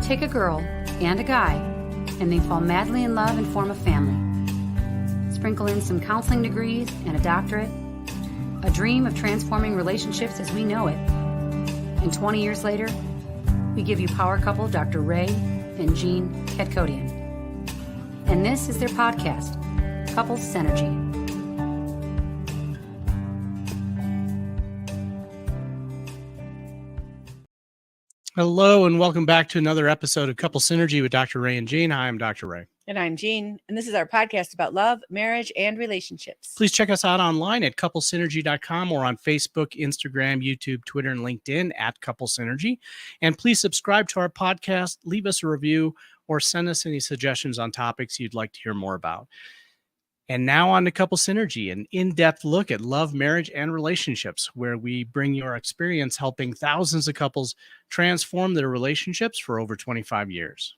Take a girl and a guy, and they fall madly in love and form a family. Sprinkle in some counseling degrees and a doctorate, a dream of transforming relationships as we know it. And 20 years later, we give you power couple Dr. Ray and Jean Ketkodian. And this is their podcast, Couples Synergy. Hello, and welcome back to another episode of Couple Synergy with Dr. Ray and Jean. Hi, I'm Dr. Ray. And I'm Jean, and this is our podcast about love, marriage, and relationships. Please check us out online at couplesynergy.com or on Facebook, Instagram, YouTube, Twitter, and LinkedIn at Couple Synergy. And please subscribe to our podcast, leave us a review, or send us any suggestions on topics you'd like to hear more about. And now on to Couple Synergy, an in-depth look at love, marriage, and relationships, where we bring your experience helping thousands of couples transform their relationships for over 25 years.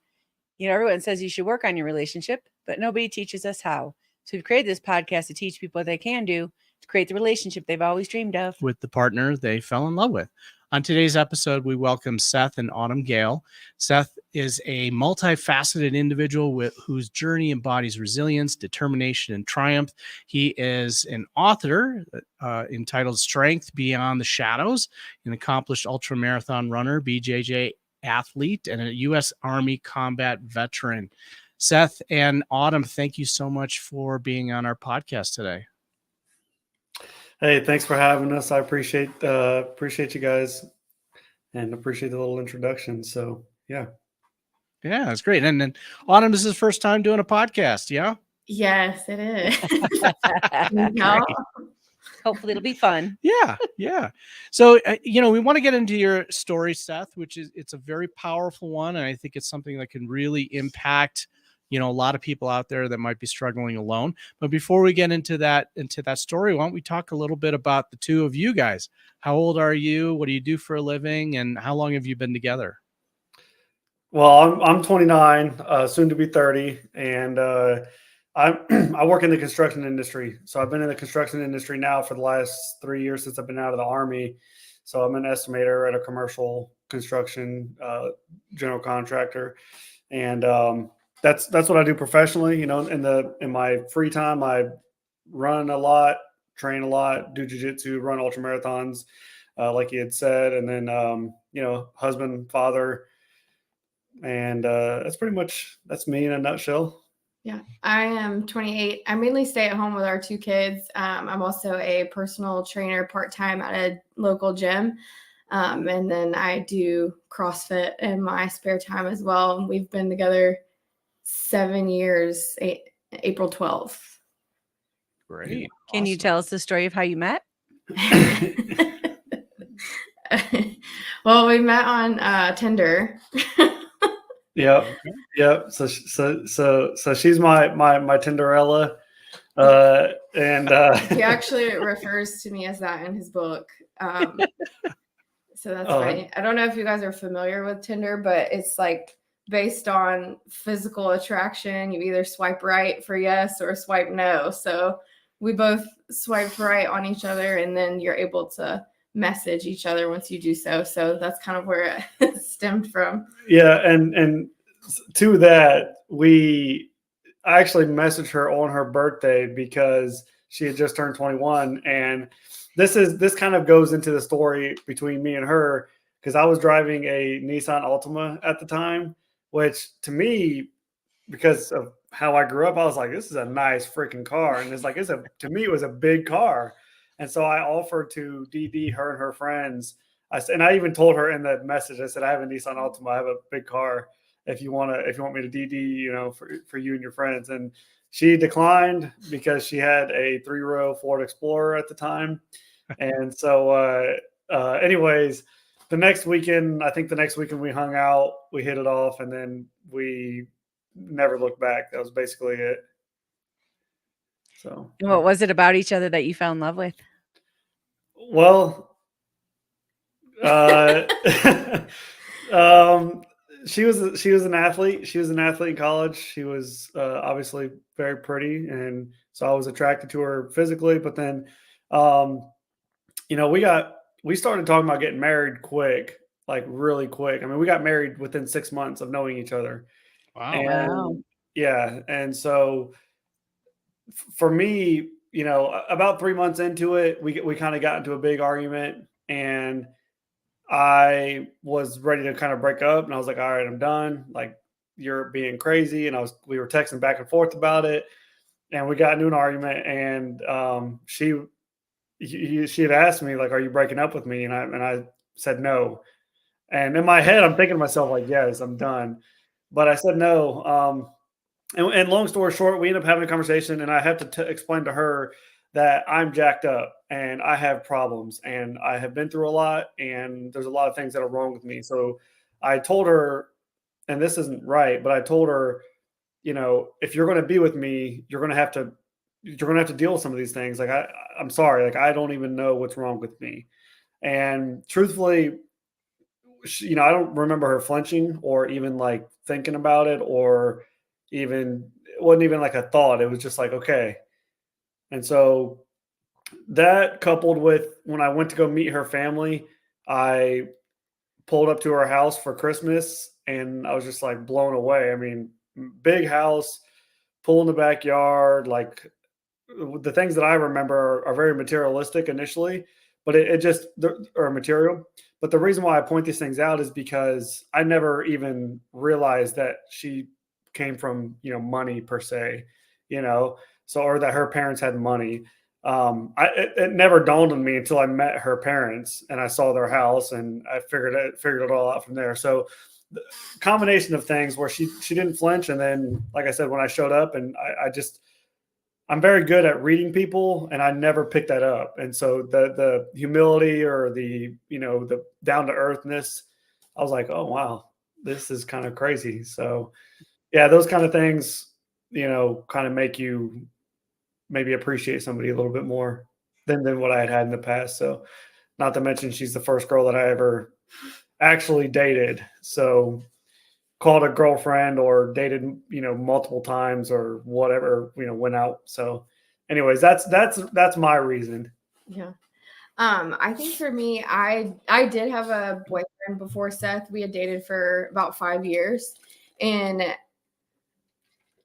You know, everyone says you should work on your relationship, but nobody teaches us how. So we've created this podcast to teach people what they can do to create the relationship they've always dreamed of with the partner they fell in love with. On today's episode, we welcome Seth and Autumn Gale. Seth is a multifaceted individual whose journey embodies resilience, determination, and triumph. He is an author entitled Strength Beyond the Shadows, an accomplished ultramarathon runner, BJJ athlete, and a U.S. Army combat veteran. Seth and Autumn, thank you so much for being on our podcast today. Hey, thanks for having us. I appreciate you guys and appreciate the little introduction. So, yeah. Yeah, that's great. And then Autumn, this is the first time doing a podcast, yeah? Yes, it is. No? Hopefully it'll be fun. Yeah. So, we want to get into your story, Seth, it's a very powerful one. And I think it's something that can really impact a lot of people out there that might be struggling alone. But before we get into that story, why don't we talk a little bit about the two of you guys? How old are you? What do you do for a living? And how long have you been together? Well, I'm 29, soon to be 30. And I work in the construction industry. So I've been in the construction industry now for the last 3 years since I've been out of the Army. So I'm an estimator at a commercial construction general contractor. And that's what I do professionally. In my free time, I run a lot, train a lot, do jiu-jitsu, run ultra marathons, like you had said, and then husband, father, and that's me in a nutshell. Yeah, I am 28. I mainly stay at home with our two kids. I'm also a personal trainer part-time at a local gym. And then I do CrossFit in my spare time as well. We've been together 7 years, April 12th. Great. Can you tell us the story of how you met? Well, we met on Tinder. Yep. So she's my Tinderella, and he actually refers to me as that in his book. So that's funny. I don't know if you guys are familiar with Tinder, but it's like based on physical attraction. You either swipe right for yes or swipe no. So we both swiped right on each other, and then you're able to message each other once you do so. So that's kind of where it stemmed from. Yeah, and to that, I actually messaged her on her birthday because she had just turned 21, and this kind of goes into the story between me and her, because I was driving a Nissan Altima at the time, which to me, because of how I grew up, I was like, this is a nice freaking car. And it's like, to me, it was a big car. And so I offered to DD her and her friends. And I even told her in the message, I said, I have a Nissan Altima. I have a big car. If you want me to DD, for you and your friends. And she declined because she had a 3-row Ford Explorer at the time. And so, anyways, the next weekend we hung out, we hit it off, and then we never looked back. That was basically it. So, what was it about each other that you fell in love with? Well, she was an athlete. She was an athlete in college. She was obviously very pretty, and so I was attracted to her physically. But then, we started talking about getting married quick. like really quick. I mean, we got married within 6 months of knowing each other. Wow. And Wow. yeah. And so for me, about 3 months into it, we kind of got into a big argument, and I was ready to kind of break up, and I was like, all right, I'm done. Like, you're being crazy. And we were texting back and forth about it, and we got into an argument, and she had asked me, like, are you breaking up with me? And I said no. And in my head, I'm thinking to myself, like, yes, I'm done. But I said no. And long story short, we end up having a conversation, and I have to explain to her that I'm jacked up and I have problems and I have been through a lot, and there's a lot of things that are wrong with me. So I told her, and this isn't right, but I told her, if you're going to be with me, you're going to have to deal with some of these things. Like, I'm sorry, like, I don't even know what's wrong with me. And truthfully, I don't remember her flinching or even like thinking about it, or even, it wasn't even like a thought. It was just like, okay. And so that, coupled with when I went to go meet her family, I pulled up to her house for Christmas, and I was just like blown away. I mean, big house, pool in the backyard, like the things that I remember are very materialistic initially, but it just are material. But the reason why I point these things out is because I never even realized that she came from, money per se, so, or that her parents had money. It never dawned on me until I met her parents and I saw their house, and I figured it all out from there. So the combination of things where she didn't flinch. And then, like I said, when I showed up, and I'm very good at reading people, and I never picked that up. And so the humility, or the down to earthness, I was like, oh wow, this is kind of crazy. So yeah, those kind of things, kind of make you maybe appreciate somebody a little bit more than what I had in the past. So, not to mention, she's the first girl that I ever actually dated. So, called a girlfriend or dated, multiple times or whatever, went out. So anyways, that's my reason. Yeah. I think for me, I did have a boyfriend before Seth. We had dated for about 5 years, and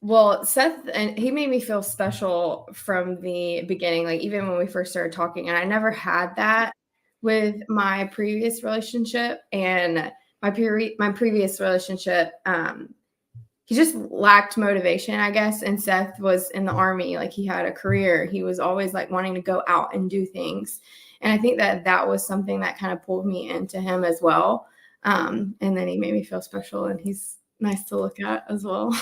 well, Seth, and he made me feel special from the beginning, like even when we first started talking. And I never had that with my previous relationship. And my previous relationship, he just lacked motivation, I guess. And Seth was in the Army, like he had a career. He was always like wanting to go out and do things. And I think that was something that kind of pulled me into him as well. And then he made me feel special, and he's nice to look at as well.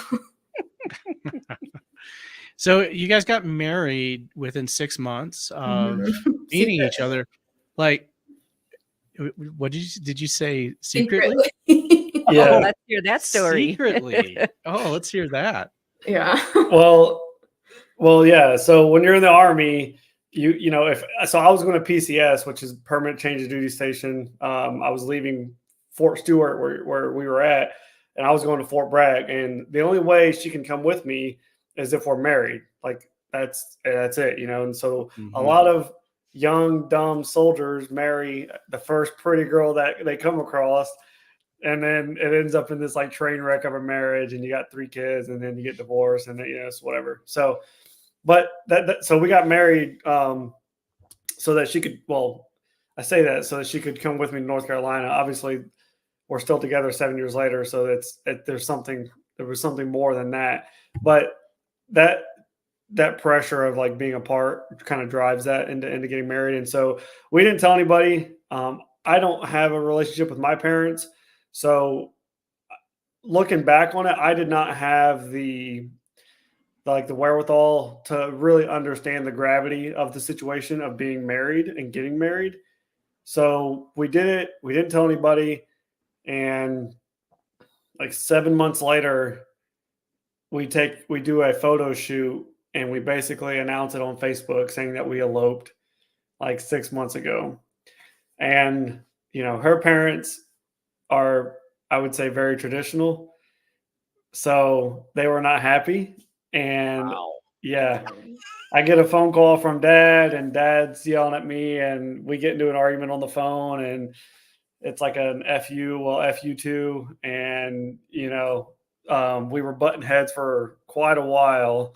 So you guys got married within 6 months of meeting each other. Like, what did you say? Secretly? Yeah. Oh, let's hear that story. Secretly. Oh, let's hear that. Yeah. Well, yeah. So when you're in the Army, so I was going to PCS, which is permanent change of duty station. I was leaving Fort Stewart, where we were at, and I was going to Fort Bragg. And the only way she can come with me is if we're married. Like, that's it, And so a lot of young, dumb soldiers marry the first pretty girl that they come across. And then it ends up in this like train wreck of a marriage, and you got 3 kids, and then you get divorced, and it's whatever. So, but so we got married so that she could, I say that so that she could come with me to North Carolina. Obviously, we're still together 7 years later, so there was something more than that. But that pressure of like being apart kind of drives that into getting married. And so we didn't tell anybody. I don't have a relationship with my parents. So looking back on it, I did not have the wherewithal to really understand the gravity of the situation of being married and getting married. So we did it. We didn't tell anybody. And like 7 months later, we do a photo shoot, and we basically announce it on Facebook saying that we eloped like 6 months ago. And, her parents are, I would say, very traditional. So they were not happy. And yeah, I get a phone call from Dad, and Dad's yelling at me, and we get into an argument on the phone, and it's like an FU, well, FU two, and we were butting heads for quite a while.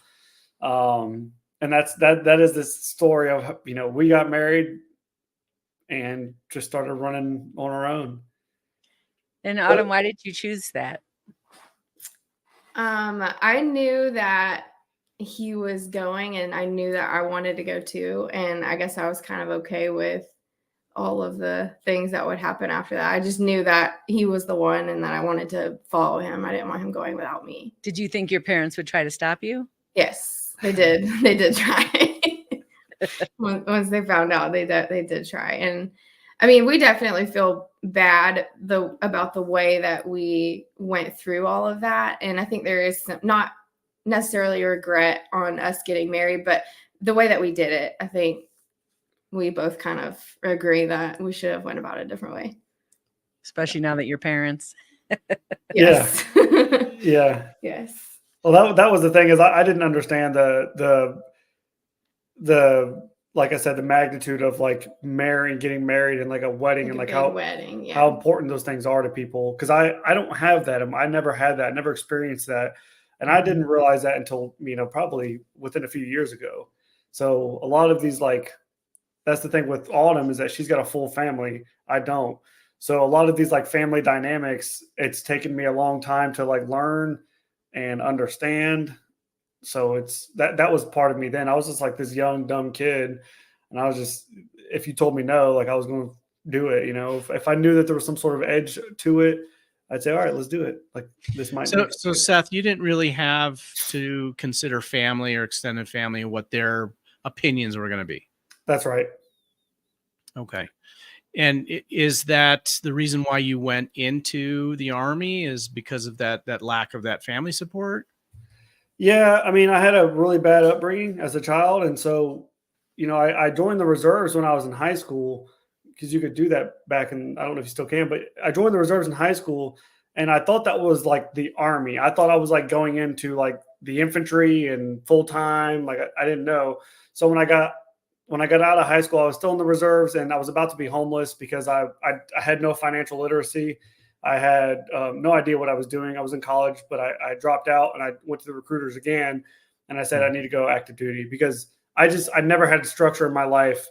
And that is this story of, we got married and just started running on our own. And Autumn, why did you choose that? I knew that he was going, and I knew that I wanted to go too. And I guess I was kind of okay with all of the things that would happen after that. I just knew that he was the one and that I wanted to follow him. I didn't want him going without me. Did you think your parents would try to stop you? Yes, they did. They did try. Once they found out, they did try. And I mean, we definitely feel bad about the way that we went through all of that. And I think there is not necessarily a regret on us getting married, but the way that we did it, I think we both kind of agree that we should have went about it a different way. Especially now that you're parents. Yes. Yeah. Yes. Well, that was the thing, is I didn't understand the like I said, the magnitude of like getting married and like a wedding, and like how important those things are to people. Cause I don't have that. I never had that. I never experienced that. And I didn't realize that until, probably within a few years ago. So a lot of these, like, that's the thing with Autumn, is that she's got a full family. I don't. So a lot of these like family dynamics, it's taken me a long time to like learn and understand. So it's that was part of me then. I was just like this young, dumb kid. And I was just, if you told me no, like I was going to do it. If I knew that there was some sort of edge to it, I'd say, all right, let's do it. Like this might. So Seth, you didn't really have to consider family or extended family and what their opinions were going to be. That's right. Okay. And is that the reason why you went into the Army, is because of that lack of that family support? Yeah. I mean, I had a really bad upbringing as a child. And so, I joined the reserves when I was in high school, because you could do that back in, I don't know if you still can, but I joined the reserves in high school, and I thought that was like the Army. I thought I was like going into like the infantry and full time. Like I didn't know. So when I got out of high school, I was still in the reserves, and I was about to be homeless because I had no financial literacy. I had no idea what I was doing. I was in college, but I dropped out, and I went to the recruiters again, and I said I need to go active duty, because I never had structure in my life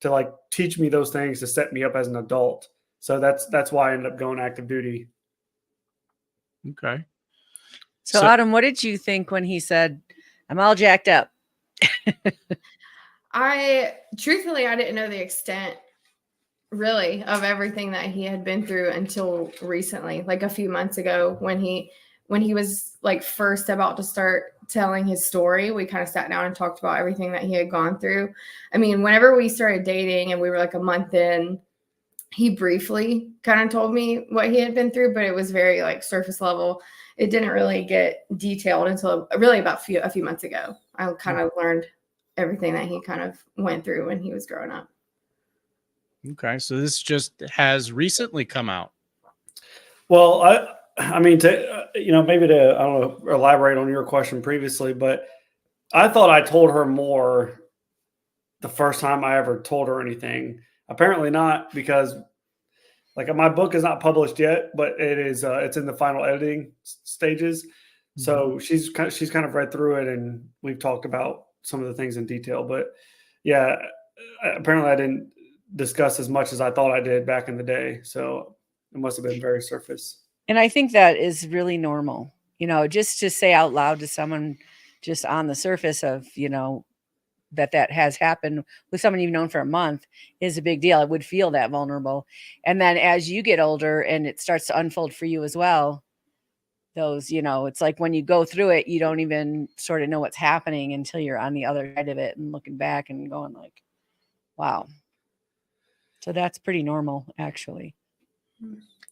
to like teach me those things to set me up as an adult. So that's why I ended up going active duty. Okay. So Autumn, what did you think when he said, "I'm all jacked up"? Truthfully, I didn't know the extent really of everything that he had been through until recently, like a few months ago, when he was like first about to start telling his story. We kind of sat down and talked about everything that he had gone through. I mean, whenever we started dating and we were like a month in, he briefly kind of told me what he had been through, but it was very like surface level. It didn't really get detailed until really about a few months ago. I kind of learned everything that he kind of went through when he was growing up. Okay. So this just has recently come out. Well, I mean, maybe to, I don't know, elaborate on your question previously, but I thought I told her more the first time I ever told her anything. Apparently not, because like my book is not published yet, but it is, it's in the final editing stages. Mm-hmm. So she's kind of read through it, and we've talked about some of the things in detail, but yeah, apparently I didn't discuss as much as I thought I did back in the day. So it must've been very surface. And I think that is really normal, just to say out loud to someone just on the surface of, that has happened with someone you've known for a month is a big deal. I would feel that vulnerable. And then as you get older and it starts to unfold for you as well, those, it's like when you go through it, you don't even sort of know what's happening until you're on the other side of it and looking back and going like, wow. So that's pretty normal, actually.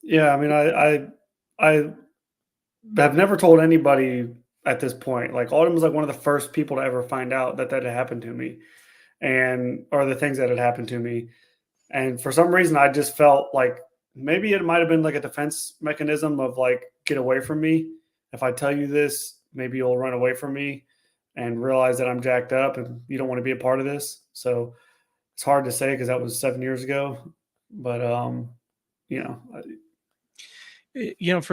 Yeah. I mean, I have never told anybody at this point. Like Autumn was like one of the first people to ever find out that had happened to me, or the things that had happened to me. And for some reason, I just felt like maybe it might've been like a defense mechanism of like, get away from me. If I tell you this, maybe you'll run away from me and realize that I'm jacked up and you don't want to be a part of this. So it's hard to say, because that was 7 years ago, but For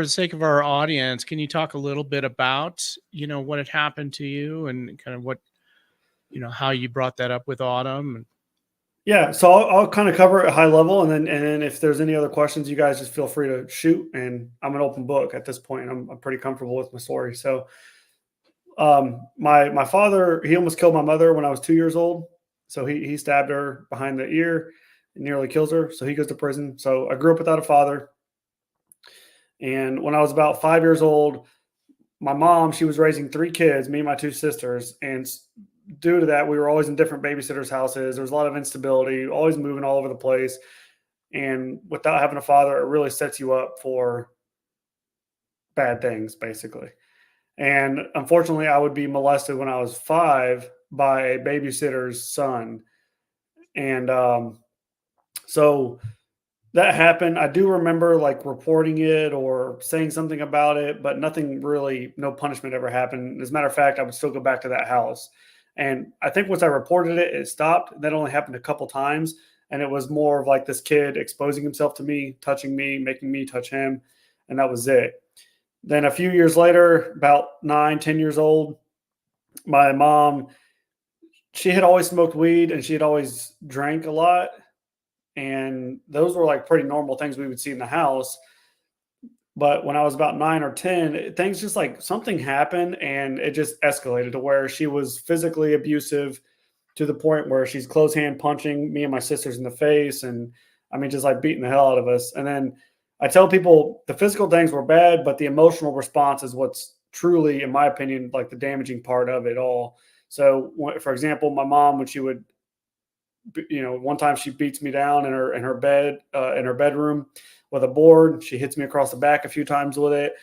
the sake of our audience, can you talk a little bit about, what had happened to you and kind of what, how you brought that up with Autumn? Yeah, so I'll kind of cover it at high level, and then if there's any other questions, you guys just feel free to shoot. And I'm an open book at this point. I'm pretty comfortable with my story. So, my father, he almost killed my mother when I was 2 years old. So he stabbed her behind the ear and nearly kills her. So he goes to prison. So I grew up without a father. And when I was about 5 years old, my mom, she was raising 3 kids, me and my 2 sisters, and due to that, we were always in different babysitters' houses. There was a lot of instability, always moving all over the place. And without having a father, it really sets you up for bad things, basically. And unfortunately, I would be molested when I was 5 by a babysitter's son. And so that happened. I do remember like reporting it or saying something about it, but nothing really, no punishment ever happened. As a matter of fact, I would still go back to that house. And I think once I reported it, it stopped. That only happened a couple times. And it was more of like this kid exposing himself to me, touching me, making me touch him. And that was it. Then a few years later, about 9, 10 years old, my mom, she had always smoked weed and she had always drank a lot. And those were like pretty normal things we would see in the house. But when I was about 9 or 10, things just like something happened and it just escalated to where she was physically abusive to the point where she's close hand punching me and my sisters in the face. And I mean, just like beating the hell out of us. And then I tell people the physical things were bad, but the emotional response is what's truly, in my opinion, like the damaging part of it all. So, for example, my mom, when she would, one time she beats me down in her bed, in her bedroom with a board. She hits me across the back a few times with it.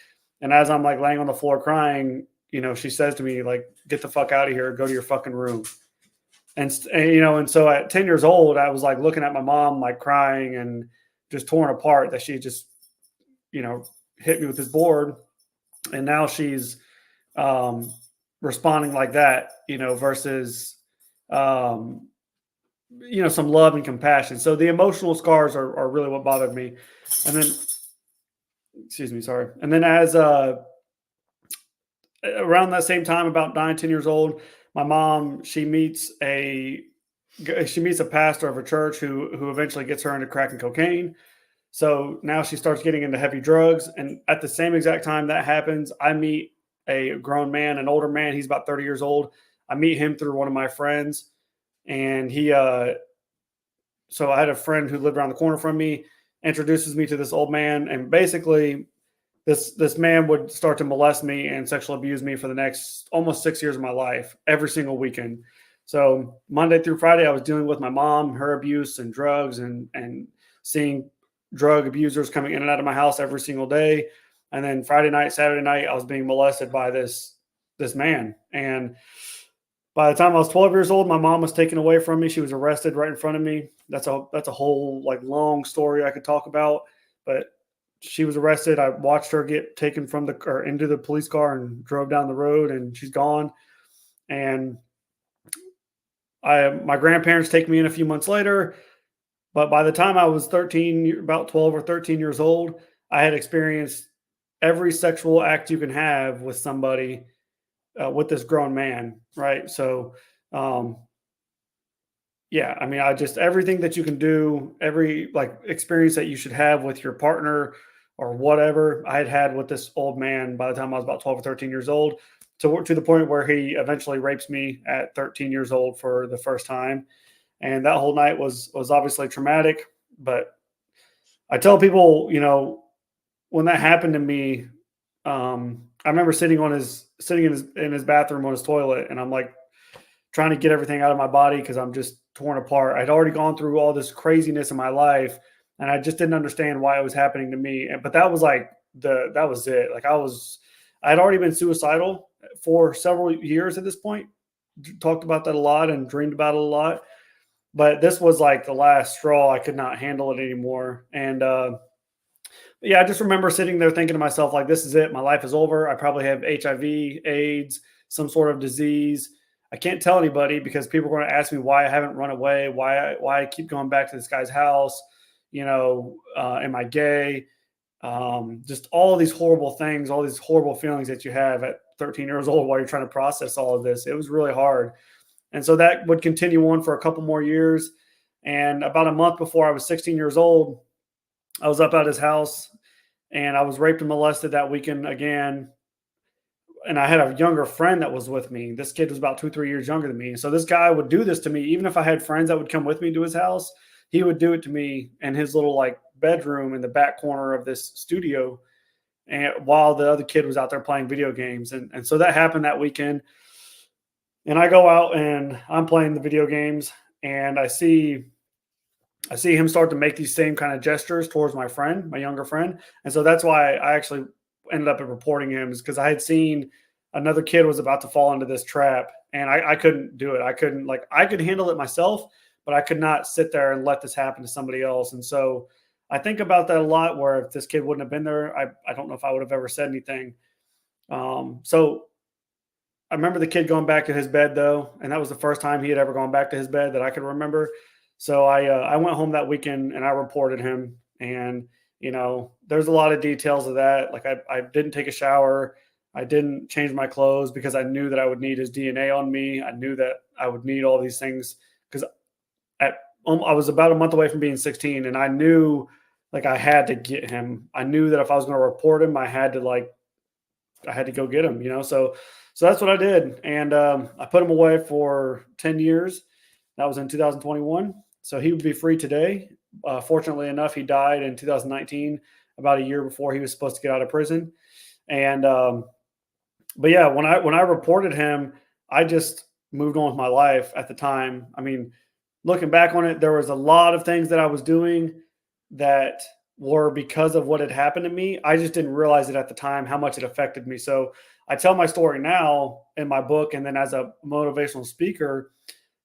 And as I'm like laying on the floor crying, she says to me, like, get the fuck out of here, go to your fucking room. And so at 10 years old, I was like looking at my mom, like crying and just torn apart that she just, hit me with this board. And now she's responding like that, versus, some love and compassion. So the emotional scars are really what bothered me. And then, excuse me, sorry. And then as around that same time, about 9, 10 years old, my mom, she meets a pastor of a church who eventually gets her into crack and cocaine. So now she starts getting into heavy drugs. And at the same exact time that happens, I meet a grown man, an older man. He's about 30 years old. I meet him through one of my friends. And so I had a friend who lived around the corner from me, introduces me to this old man. And basically this man would start to molest me and sexually abuse me for the next almost 6 years of my life, every single weekend. So Monday through Friday, I was dealing with my mom, her abuse and drugs and seeing drug abusers coming in and out of my house every single day. And then Friday night, Saturday night, I was being molested by this man. And by the time I was 12 years old, my mom was taken away from me. She was arrested right in front of me. That's a whole like long story I could talk about, but she was arrested. I watched her get taken into the police car and drove down the road, and she's gone. And my grandparents take me in a few months later. But by the time I was about 12 or 13 years old, I had experienced every sexual act you can have with somebody, with this grown man. Right. So, yeah, I mean, everything that you can do, every like experience that you should have with your partner or whatever, I had with this old man by the time I was about 12 or 13 years old, to the point where he eventually rapes me at 13 years old for the first time. And that whole night was obviously traumatic. But I tell people, when that happened to me, I remember sitting in his bathroom on his toilet, and I'm like trying to get everything out of my body because I'm just torn apart. I'd already gone through all this craziness in my life, and I just didn't understand why it was happening to me. But that was like that was it. Like I'd already been suicidal for several years at this point. Talked about that a lot and dreamed about it a lot. But this was like the last straw. I could not handle it anymore. And yeah, I just remember sitting there thinking to myself, like, this is it. My life is over. I probably have HIV, AIDS, some sort of disease. I can't tell anybody because people are going to ask me why I haven't run away, why I keep going back to this guy's house. Am I gay? Just all these horrible things, all these horrible feelings that you have at 13 years old while you're trying to process all of this. It was really hard. And so that would continue on for a couple more years. And about a month before I was 16 years old, I was up at his house and I was raped and molested that weekend again. And I had a younger friend that was with me. This kid was about 2, 3 years younger than me. So this guy would do this to me. Even if I had friends that would come with me to his house, he would do it to me in his little like bedroom in the back corner of this studio. And while the other kid was out there playing video games. And so that happened that weekend. And I go out and I'm playing the video games and I see him start to make these same kind of gestures towards my friend, my younger friend. And so that's why I actually ended up reporting him, is because I had seen another kid was about to fall into this trap and I couldn't do it. I could handle it myself, but I could not sit there and let this happen to somebody else. And so I think about that a lot, where if this kid wouldn't have been there, I don't know if I would have ever said anything. So I remember the kid going back to his bed though. And that was the first time he had ever gone back to his bed that I could remember. So I went home that weekend and I reported him. And, there's a lot of details of that. Like I didn't take a shower. I didn't change my clothes because I knew that I would need his DNA on me. I knew that I would need all these things because I was about a month away from being 16 and I knew like I had to get him. I knew that if I was going to report him, I had to go get him, So that's what I did. And I put him away for 10 years. That was in 2021. So he would be free today. Fortunately enough, he died in 2019, about a year before he was supposed to get out of prison. And, but yeah, when I reported him, I just moved on with my life at the time. I mean, looking back on it, there was a lot of things that I was doing that were because of what had happened to me. I just didn't realize it at the time, how much it affected me. So I tell my story now in my book, and then as a motivational speaker,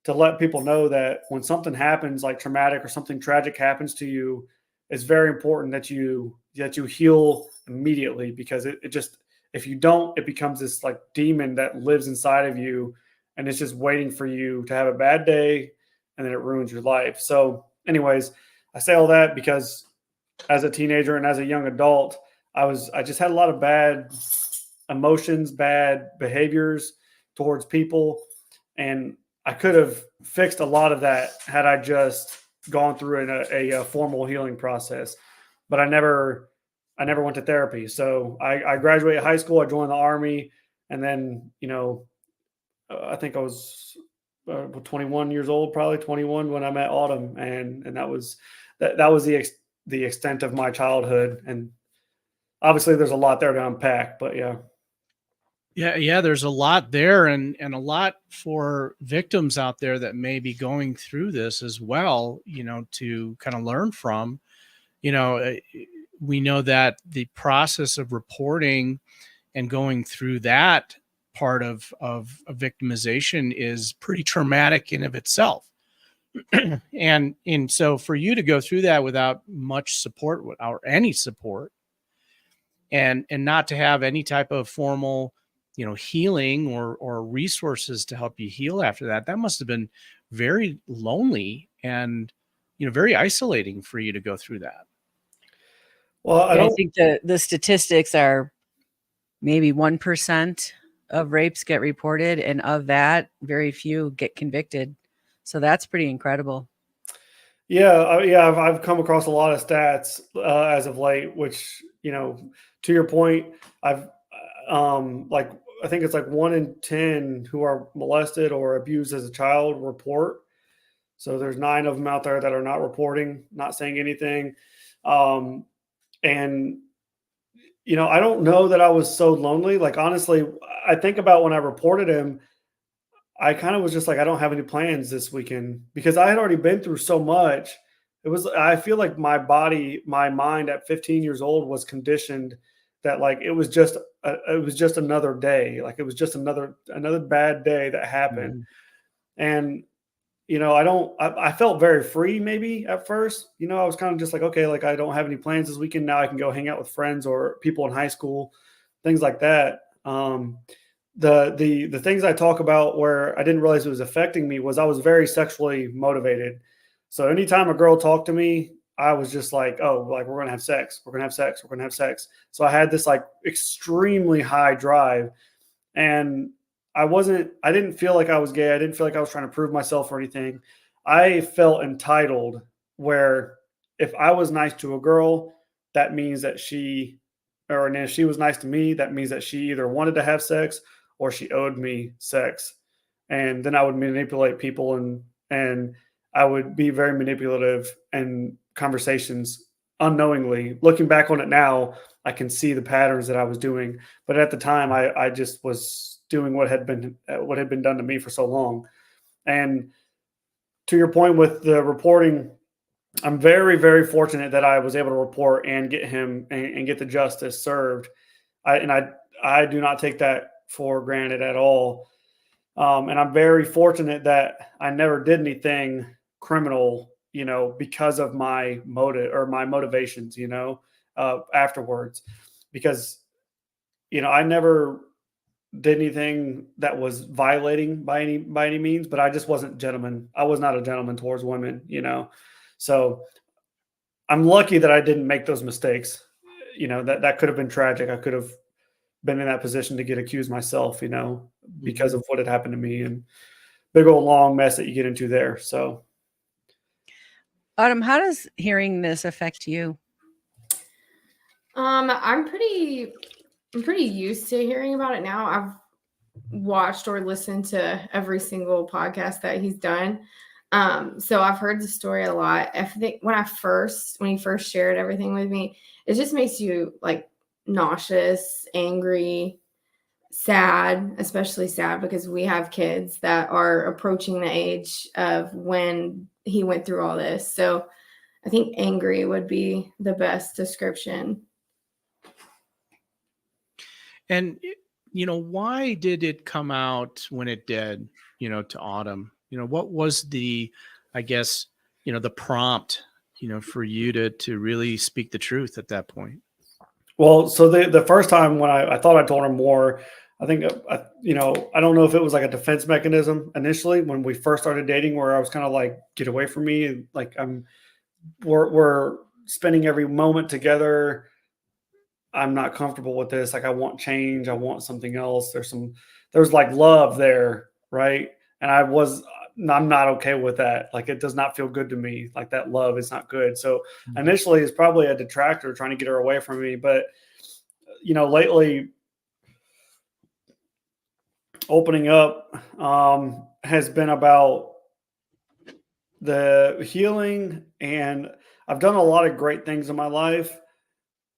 to let people know that when something happens like traumatic or something tragic happens to you, it's very important that you heal immediately, because it just, if you don't, it becomes this like demon that lives inside of you and it's just waiting for you to have a bad day and then it ruins your life. So anyways, I say all that because as a teenager and as a young adult, I just had a lot of bad emotions, bad behaviors towards people. And I could have fixed a lot of that had I just gone through a formal healing process, but I never went to therapy. So I graduated high school, I joined the Army, and then, I think I was 21 years old, probably 21 when I met Autumn. And that was the extent of my childhood. And obviously there's a lot there to unpack, but yeah. Yeah, there's a lot there and a lot for victims out there that may be going through this as well, to kind of learn from. We know that the process of reporting and going through that part of victimization is pretty traumatic in of itself. and so for you to go through that without much support or any support and not to have any type of formal healing or resources to help you heal after that must have been very lonely and, very isolating for you to go through that. Well, I think the statistics are maybe 1% of rapes get reported. And of that, very few get convicted. So that's pretty incredible. Yeah. I've come across a lot of stats as of late, which, to your point, I've I think it's like 1 in 10 who are molested or abused as a child report. So there's 9 of them out there that are not reporting, not saying anything. And, I don't know that I was so lonely. Like, honestly, I think about when I reported him, I kind of was just like, I don't have any plans this weekend because I had already been through so much. I feel like my mind at 15 years old was conditioned that like, it was just another day. Like, it was just another bad day that happened. Mm-hmm. And, I felt very free maybe at first. I was kind of just like, okay, like I don't have any plans this weekend. Now I can go hang out with friends or people in high school, things like that. The things I talk about where I didn't realize it was affecting me was I was very sexually motivated. So anytime a girl talked to me, I was just like, oh, like we're going to have sex. We're going to have sex. We're going to have sex. So I had this like extremely high drive, and I didn't feel like I was gay. I didn't feel like I was trying to prove myself or anything. I felt entitled, where if I was nice to a girl, that means that and if she was nice to me, that means that she either wanted to have sex or she owed me sex. And then I would manipulate people, and I would be very manipulative in conversations unknowingly. Looking back on it now, I can see the patterns that I was doing. But at the time, I just was doing what had been done to me for so long. And to your point with the reporting, I'm very, very fortunate that I was able to report and get him and get the justice served. I do not take that for granted at all. And I'm very fortunate that I never did anything criminal, because of my motive or my motivations, afterwards, because, I never did anything that was violating by any means, but I just wasn't gentleman. I was not a gentleman towards women, so I'm lucky that I didn't make those mistakes. That could have been tragic. I could have been in that position to get accused myself, because of what had happened to me, and big old long mess that you get into there. So, Autumn, how does hearing this affect you? I'm pretty used to hearing about it now. I've watched or listened to every single podcast that he's done. So I've heard the story a lot. I think when he first shared everything with me, it just makes you like nauseous, angry, sad, especially sad because we have kids that are approaching the age of when he went through all this. So I think angry would be the best description. And, why did it come out when it did, to Autumn? What was the, I guess, the prompt, for you to really speak the truth at that point? Well, so the first time when I thought I told her more, I think, I don't know if it was like a defense mechanism initially when we first started dating, where I was kind of like, get away from me. And like, we're spending every moment together. I'm not comfortable with this. Like, I want change. I want something else. There's like love there. Right. And I'm not okay with that. Like, it does not feel good to me. Like, that love is not good. So initially it's probably a detractor trying to get her away from me. But, lately opening up has been about the healing. And I've done a lot of great things in my life,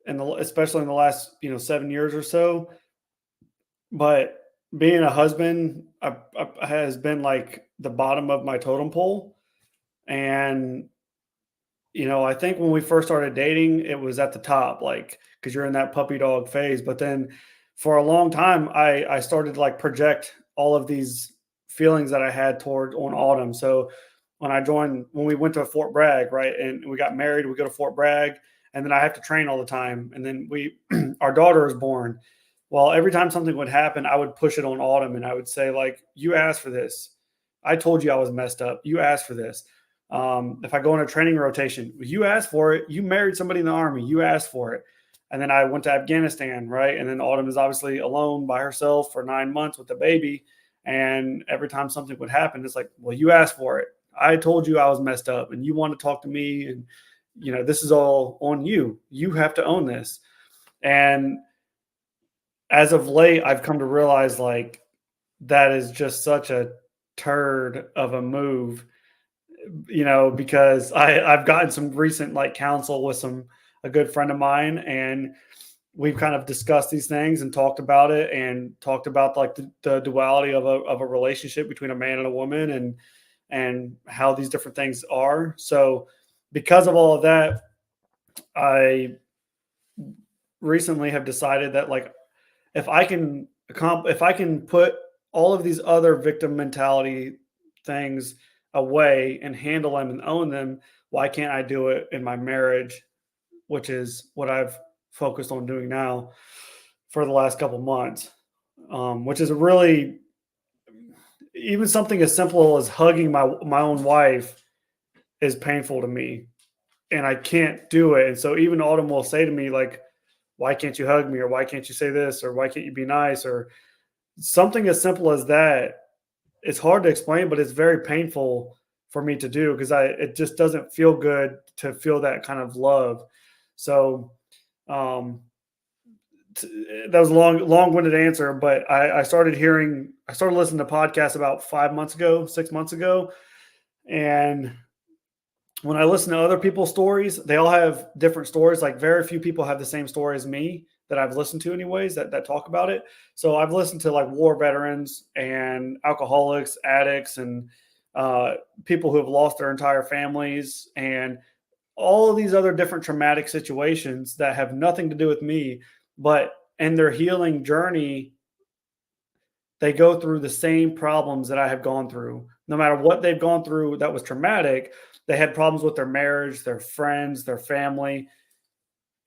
and especially in the last 7 years or so. But being a husband has been like the bottom of my totem pole. And I think when we first started dating, it was at the top, like, because you're in that puppy dog phase. But then for a long time, I started to like project all of these feelings that I had on Autumn. So when we went to Fort Bragg, right, and we got married, we go to Fort Bragg, and then I have to train all the time. And then our daughter is born. Well, every time something would happen, I would push it on Autumn, and I would say, like, you asked for this. I told you I was messed up. You asked for this. If I go on a training rotation, you asked for it. You married somebody in the Army. You asked for it. And then I went to Afghanistan, right? And then Autumn is obviously alone by herself for 9 months with the baby. And every time something would happen, it's like, well, you asked for it. I told you I was messed up, and you want to talk to me. And, this is all on you. You have to own this. And as of late, I've come to realize, like, that is just such a turd of a move, because I've gotten some recent like counsel with a good friend of mine, and we've kind of discussed these things and talked about it, and talked about like the duality of a relationship between a man and a woman, and how these different things are. So because of all of that, I recently have decided that, like, if I can put all of these other victim mentality things away and handle them and own them, why can't I do it in my marriage, which is what I've focused on doing now for the last couple months, which is really, even something as simple as hugging my own wife is painful to me. and I can't do it. And so even Autumn will say to me, like, why can't you hug me? Or why can't you say this? Or why can't you be nice? Or something as simple as that. It's hard to explain, but it's very painful for me to do because it just doesn't feel good to feel that kind of love. So um, that was a long-winded answer, but I started listening to podcasts about 6 months ago. And when I listen to other people's stories, they all have different stories. Like very few people have the same story as me that I've listened to anyways that talk about it. So I've listened to like war veterans and alcoholics, addicts, and people who have lost their entire families and all of these other different traumatic situations that have nothing to do with me, but in their healing journey, they go through the same problems that I have gone through. No matter what they've gone through that was traumatic, they had problems with their marriage, their friends, their family.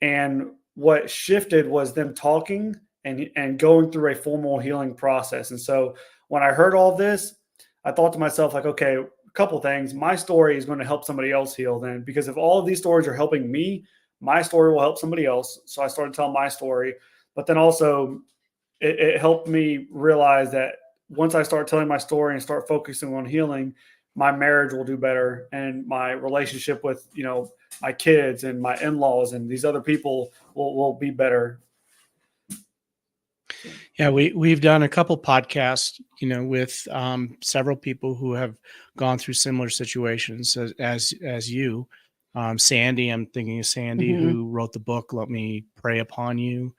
And what shifted was them talking and going through a formal healing process. And so when I heard all this, I thought to myself, like, okay, a couple things. My story is going to help somebody else heal then, because if all of these stories are helping me, my story will help somebody else. So I started telling my story, but then also it helped me realize that once I start telling my story and start focusing on healing, my marriage will do better, and my relationship with, my kids and my in-laws and these other people will be better. Yeah, we've done a couple podcasts, with several people who have gone through similar situations as you. Sandy, I'm thinking of Sandy, Mhm. who wrote the book "Let Me Pray Upon You,"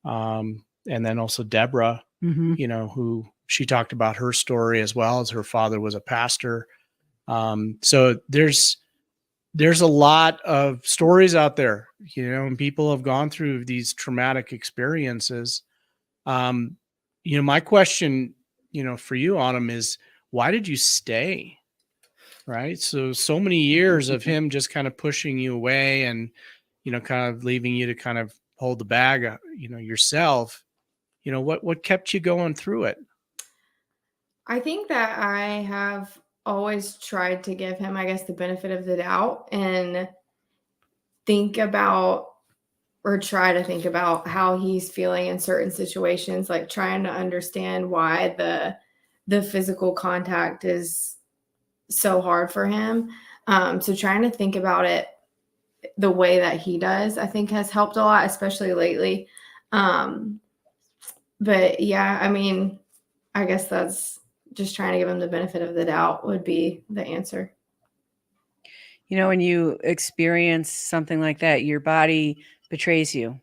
and then also Deborah, Mhm. who she talked about her story as well, as her father was a pastor. So there's a lot of stories out there, and people have gone through these traumatic experiences. My question, for you, Autumn, is why did you stay? Right. So many years of him just kind of pushing you away and, kind of leaving you to kind of hold the bag, yourself. What kept you going through it? I think that I have always tried to give him, I guess, the benefit of the doubt and think about or try to think about how he's feeling in certain situations, like trying to understand why the physical contact is so hard for him. So trying to think about it the way that he does, I think has helped a lot, especially lately. But yeah, I mean, I guess that's just trying to give him the benefit of the doubt would be the answer. When you experience something like that, your body betrays you,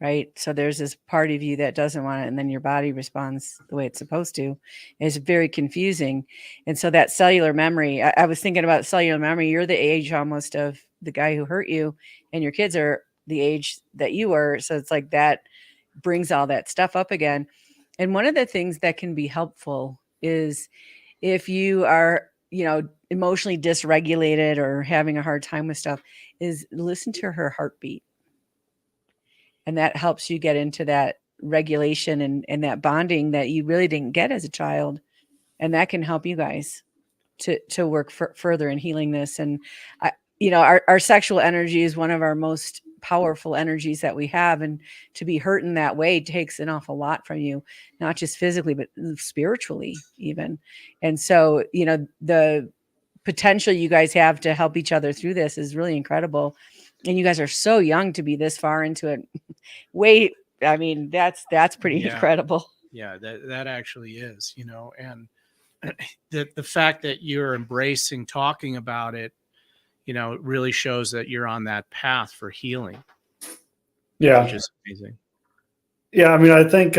right? So there's this part of you that doesn't want it, and then your body responds the way it's supposed to. It's very confusing. And so that cellular memory, I was thinking about cellular memory. You're the age almost of the guy who hurt you, and your kids are the age that you were. So it's like that brings all that stuff up again. And one of the things that can be helpful is if you are, emotionally dysregulated or having a hard time with stuff, is listen to her heartbeat. And that helps you get into that regulation and that bonding that you really didn't get as a child. And that can help you guys to work further in healing this. And our sexual energy is one of our most powerful energies that we have, and to be hurt in that way takes an awful lot from you, not just physically but spiritually even. And so the potential you guys have to help each other through this is really incredible, and you guys are so young to be this far into it. Wait, I mean, that's pretty incredible. Yeah, that actually is, and the fact that you're embracing talking about it, it really shows that you're on that path for healing. Yeah. Which is amazing. Yeah. I mean, I think,